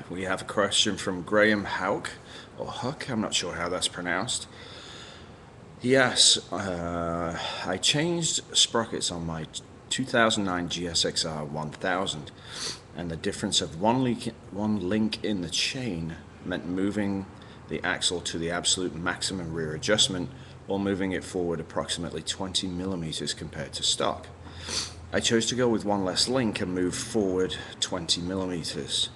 We have a question from Graham Hauk, or Huck, I'm not sure how that's pronounced. Yes, I changed sprockets on my 2009 GSXR 1000, and the difference of one link in the chain meant moving the axle to the absolute maximum rear adjustment or moving it forward approximately 20 millimeters compared to stock. I chose to go with one less link and move forward 20 millimeters.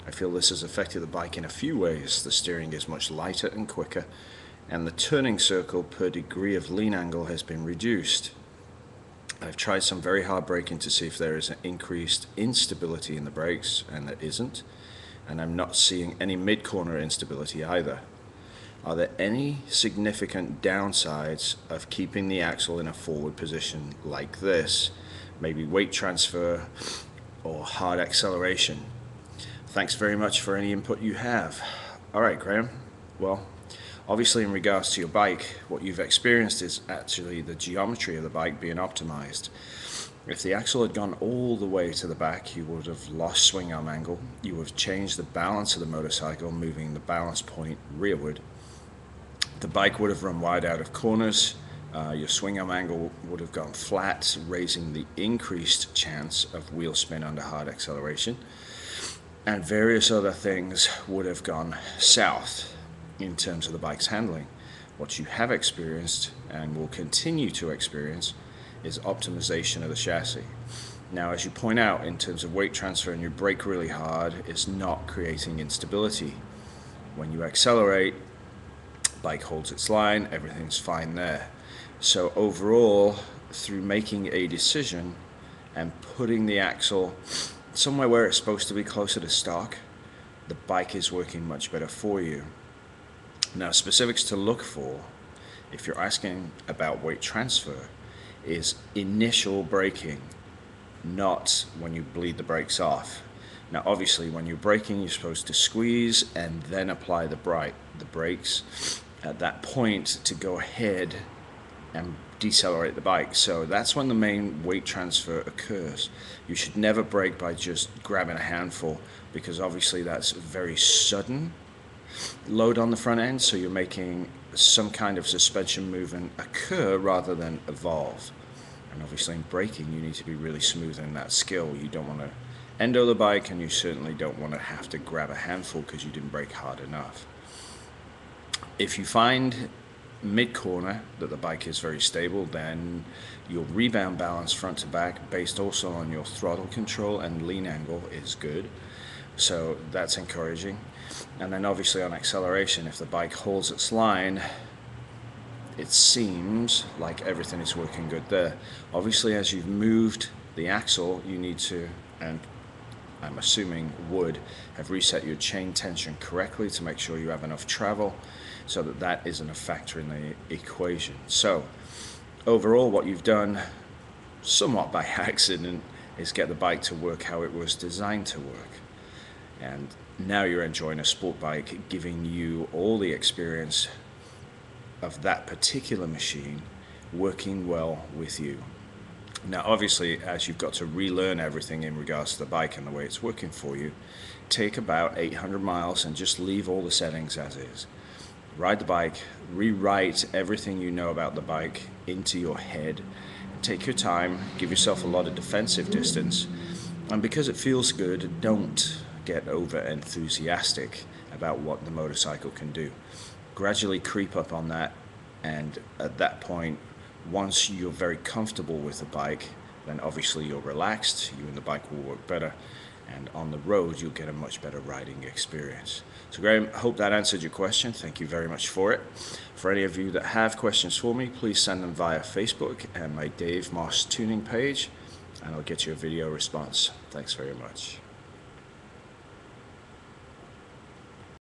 I feel this has affected the bike in a few ways. The steering is much lighter and quicker, and the turning circle per degree of lean angle has been reduced. I've tried some very hard braking to see if there is an increased instability in the brakes, and there isn't, and I'm not seeing any mid-corner instability either. Are there any significant downsides of keeping the axle in a forward position like this? Maybe weight transfer or hard acceleration? Thanks very much for any input you have. Alright, Graham. Well, obviously in regards to your bike, what you've experienced is actually the geometry of the bike being optimized. If the axle had gone all the way to the back, you would have lost swing arm angle. You would have changed the balance of the motorcycle, moving the balance point rearward. The bike would have run wide out of corners. Your swing arm angle would have gone flat, raising the increased chance of wheel spin under hard acceleration. And various other things would have gone south in terms of the bike's handling. What you have experienced and will continue to experience is optimization of the chassis. Now, as you point out, in terms of weight transfer, and you brake really hard, it's not creating instability. When you accelerate, bike holds its line, everything's fine there. So overall, through making a decision and putting the axle somewhere where it's supposed to be closer to stock, the bike is working much better for you. Now, specifics to look for, if you're asking about weight transfer, is initial braking, not when you bleed the brakes off. Now, obviously, when you're braking, you're supposed to squeeze and then apply the brakes at that point to go ahead and decelerate the bike. So that's when the main weight transfer occurs. You should never brake by just grabbing a handful, because obviously that's very sudden load on the front end, so you're making some kind of suspension movement occur rather than evolve. And obviously in braking, you need to be really smooth in that skill. You don't want to endo the bike, and you certainly don't want to have to grab a handful because you didn't brake hard enough. If you find mid-corner that the bike is very stable, then your rebound balance front to back, based also on your throttle control and lean angle, is good. So that's encouraging. And then obviously on acceleration, if the bike holds its line, it seems like everything is working good there. Obviously, as you've moved the axle, you need to, and I'm assuming would, have reset your chain tension correctly to make sure you have enough travel, so that that isn't a factor in the equation. So overall, what you've done, somewhat by accident, is get the bike to work how it was designed to work. And now you're enjoying a sport bike, giving you all the experience of that particular machine working well with you. Now, obviously, as you've got to relearn everything in regards to the bike and the way it's working for you, take about 800 miles and just leave all the settings as is. Ride the bike, rewrite everything you know about the bike into your head, take your time, give yourself a lot of defensive distance, and because it feels good, don't get over enthusiastic about what the motorcycle can do. Gradually creep up on that, and at that point, once you're very comfortable with the bike, then obviously you're relaxed, you and the bike will work better, and on the road you'll get a much better riding experience. So Graham, I hope that answered your question. Thank you very much for it. For any of you that have questions for me, please send them via Facebook and my Dave Moss tuning page, and I'll get you a video response. Thanks very much.